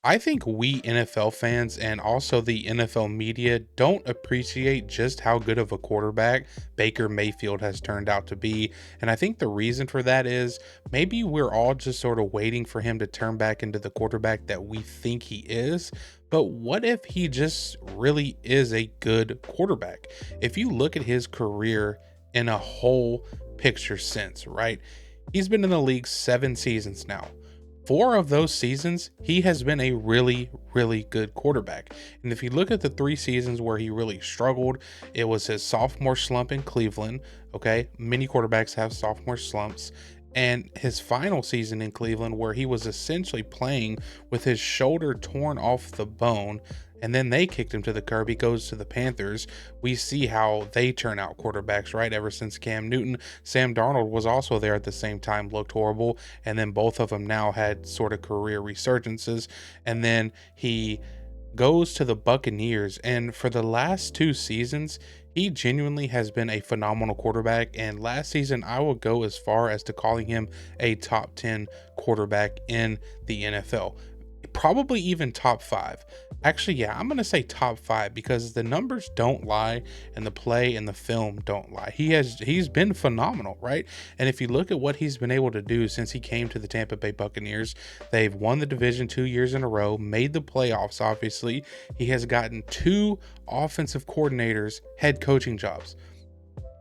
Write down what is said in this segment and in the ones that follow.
I think we NFL fans and also the NFL media don't appreciate just how good of a quarterback Baker Mayfield has turned out to be. And I think the reason for that is maybe we're all just sort of waiting for him to turn back into the quarterback that we think he is. But what if he just really is a good quarterback? If you look at his career in a whole picture sense, right? He's been in the league 7 seasons now. 4 of those seasons, he has been a really, really good quarterback. And if you look at the 3 seasons where he really struggled, it was his sophomore slump in Cleveland. Okay. Many quarterbacks have sophomore slumps. And his final season in Cleveland, where he was essentially playing with his shoulder torn off the bone, and then they kicked him to the curb. He goes to the Panthers. We see how they turn out quarterbacks, right? Ever since Cam Newton, Sam Darnold was also there at the same time, looked horrible, and then both of them now had sort of career resurgences. And then he goes to the Buccaneers, and for the last 2 seasons, he genuinely has been a phenomenal quarterback. And last season, I will go as far as to calling him a top 10 quarterback in the NFL, probably even top five. Actually, yeah, I'm going to say top five because the numbers don't lie and the play and the film don't lie. He's been phenomenal, right? And if you look at what he's been able to do since he came to the Tampa Bay Buccaneers, they've won the division 2 years in a row, made the playoffs, obviously. He has gotten two offensive coordinators head coaching jobs.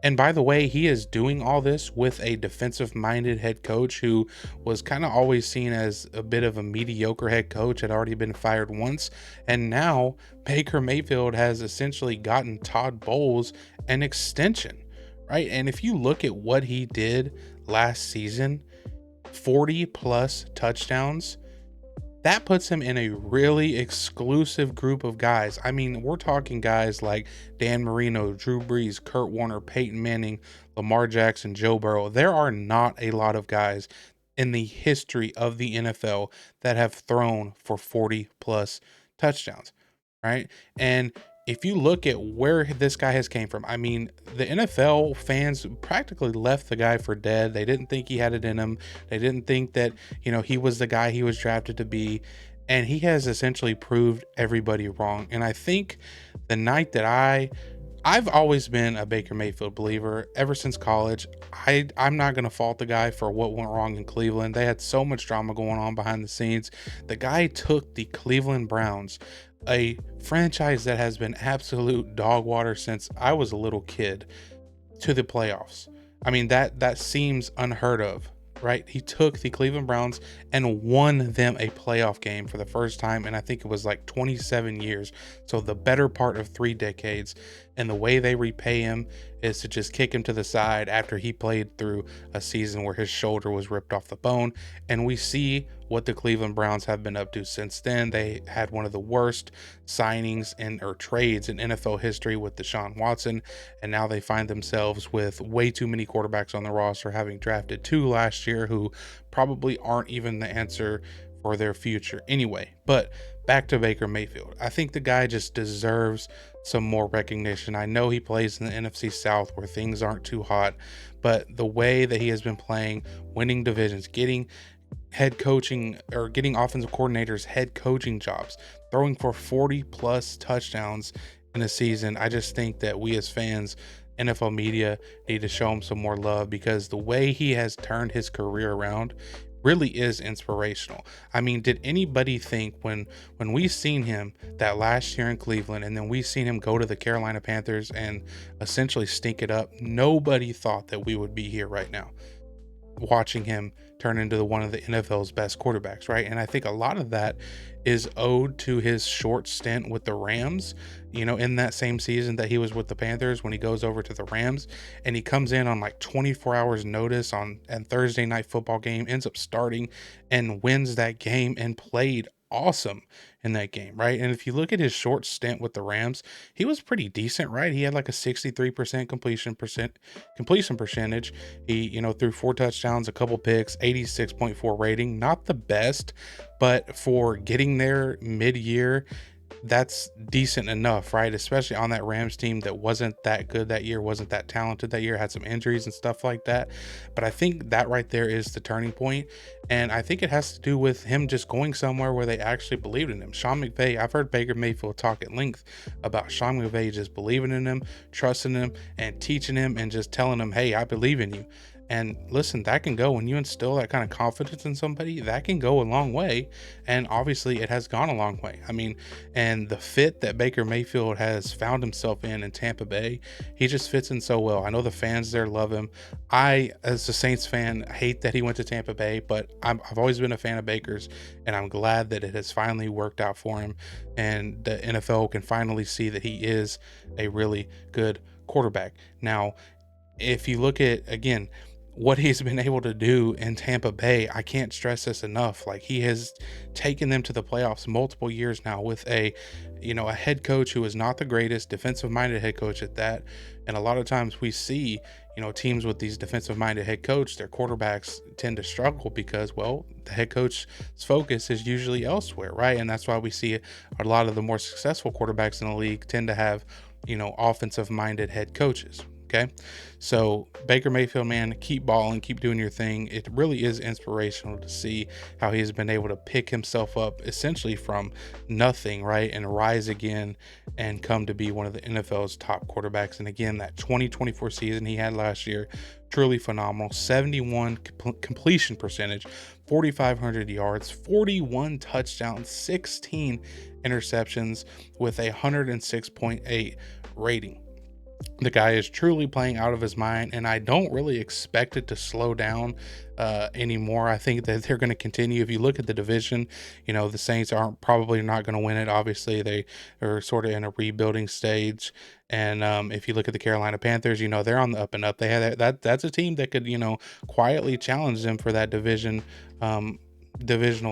And by the way, he is doing all this with a defensive minded head coach who was kind of always seen as a bit of a mediocre head coach, had already been fired once. And now Baker Mayfield has essentially gotten Todd Bowles an extension, right? And if you look at what he did last season, 40 plus touchdowns, that puts him in a really exclusive group of guys. I mean, we're talking guys like Dan Marino, Drew Brees, Kurt Warner, Peyton Manning, Lamar Jackson, Joe Burrow. There are not a lot of guys in the history of the NFL that have thrown for 40 plus touchdowns, right? And if you look at where this guy has came from, I mean, the NFL fans practically left the guy for dead. They didn't think he had it in him. They didn't think that, he was the guy he was drafted to be. And he has essentially proved everybody wrong. And I think the night that I've always been a Baker Mayfield believer ever since college. I'm not going to fault the guy for what went wrong in Cleveland. They had so much drama going on behind the scenes. The guy took the Cleveland Browns, a franchise that has been absolute dog water since I was a little kid, to the playoffs. I mean, that seems unheard of, right? He took the Cleveland Browns and won them a playoff game for the first time, and I think it was like 27 years. So the better part of 3 decades. And the way they repay him is to just kick him to the side after he played through a season where his shoulder was ripped off the bone. And we see what the Cleveland Browns have been up to since then. They had one of the worst signings or trades in NFL history with Deshaun Watson, and now they find themselves with way too many quarterbacks on the roster, having drafted 2 last year who probably aren't even the answer for their future anyway. But back to Baker Mayfield. I think the guy just deserves some more recognition. I know he plays in the NFC South where things aren't too hot, but the way that he has been playing, winning divisions, getting head coaching or getting offensive coordinators head coaching jobs, throwing for 40 plus touchdowns in a season, I just think that we as fans, NFL media, need to show him some more love because the way he has turned his career around really is inspirational. I mean, did anybody think when we seen him that last year in Cleveland and then we seen him go to the Carolina Panthers and essentially stink it up, nobody thought that we would be here right now watching him turn into one of the NFL's best quarterbacks, right? And I think a lot of that is owed to his short stint with the Rams, in that same season that he was with the Panthers when he goes over to the Rams and he comes in on like 24 hours notice on and Thursday night football game, ends up starting and wins that game and played awesome in that game, right? And if you look at his short stint with the Rams, he was pretty decent, right? He had like a 63% completion percentage. He, threw 4 touchdowns, a couple picks, 86.4 rating, not the best, but for getting there mid-year, that's decent enough, right? Especially on that Rams team that wasn't that good that year, wasn't that talented that year, had some injuries and stuff like that. But I think that right there is the turning point. And I think it has to do with him just going somewhere where they actually believed in him. Sean McVay, I've heard Baker Mayfield talk at length about Sean McVay just believing in him, trusting him, and teaching him and just telling him, hey, I believe in you. And listen, that can go when you instill that kind of confidence in somebody, that can go a long way. And obviously, it has gone a long way. I mean, and the fit that Baker Mayfield has found himself in Tampa Bay, he just fits in so well. I know the fans there love him. I, as a Saints fan, hate that he went to Tampa Bay, but I've always been a fan of Baker's, and I'm glad that it has finally worked out for him. And the NFL can finally see that he is a really good quarterback. Now, if you look at, again, what he's been able to do in Tampa Bay, I can't stress this enough. Like, he has taken them to the playoffs multiple years now with a head coach who is not the greatest, defensive minded head coach at that. And a lot of times we see, teams with these defensive minded head coach, their quarterbacks tend to struggle because, well, the head coach's focus is usually elsewhere, right? And that's why we see a lot of the more successful quarterbacks in the league tend to have, offensive minded head coaches. Okay. So Baker Mayfield, man, keep balling, keep doing your thing. It really is inspirational to see how he has been able to pick himself up essentially from nothing, right? And rise again and come to be one of the NFL's top quarterbacks. And again, that 2024 season he had last year, truly phenomenal. 71 completion percentage, 4,500 yards, 41 touchdowns, 16 interceptions with a 106.8 rating. The guy is truly playing out of his mind, and I don't really expect it to slow down anymore. I think that they're going to continue. If you look at the division, the Saints aren't probably not going to win it. Obviously, they are sort of in a rebuilding stage. And if you look at the Carolina Panthers, they're on the up and up. They had that's a team that could, quietly challenge them for that divisional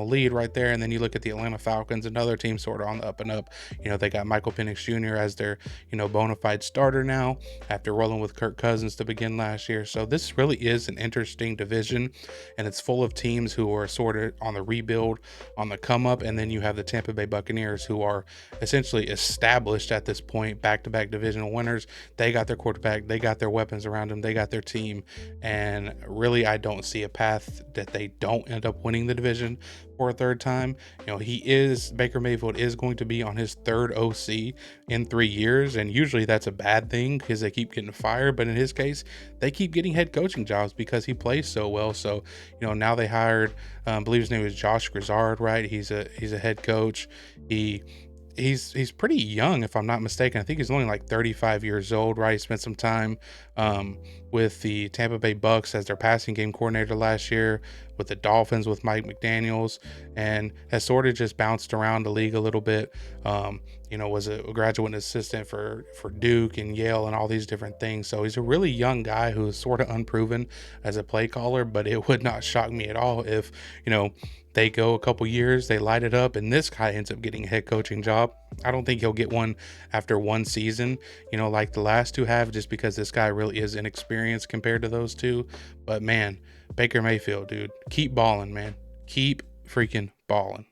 lead right there. And then you look at the Atlanta Falcons, another team sort of on the up and up. They got Michael Penix Jr. as their, bona fide starter now after rolling with Kirk Cousins to begin last year. So this really is an interesting division, and it's full of teams who are sort of on the rebuild, on the come up. And then you have the Tampa Bay Buccaneers, who are essentially established at this point, back-to-back divisional winners. They got their quarterback, they got their weapons around them, they got their team. And really, I don't see a path that they don't end up winning the division for a third time. Baker Mayfield is going to be on his third OC in 3 years, and usually that's a bad thing because they keep getting fired. But in his case, they keep getting head coaching jobs because he plays so well. So now they hired, I believe his name is Josh Grizzard, right? He's a head coach. He's pretty young, if I'm not mistaken. I think he's only like 35 years old, right? He spent some time with the Tampa Bay Bucks as their passing game coordinator last year, with the Dolphins with Mike McDaniels, and has sort of just bounced around the league a little bit. Was a graduate assistant for Duke and Yale and all these different things. So he's a really young guy who's sort of unproven as a play caller, but it would not shock me at all if, they go a couple years, they light it up, and this guy ends up getting a head coaching job. I don't think he'll get one after one season, like the last two have, just because this guy really is inexperienced compared to those two. But man, Baker Mayfield, dude, keep balling, man. Keep freaking balling.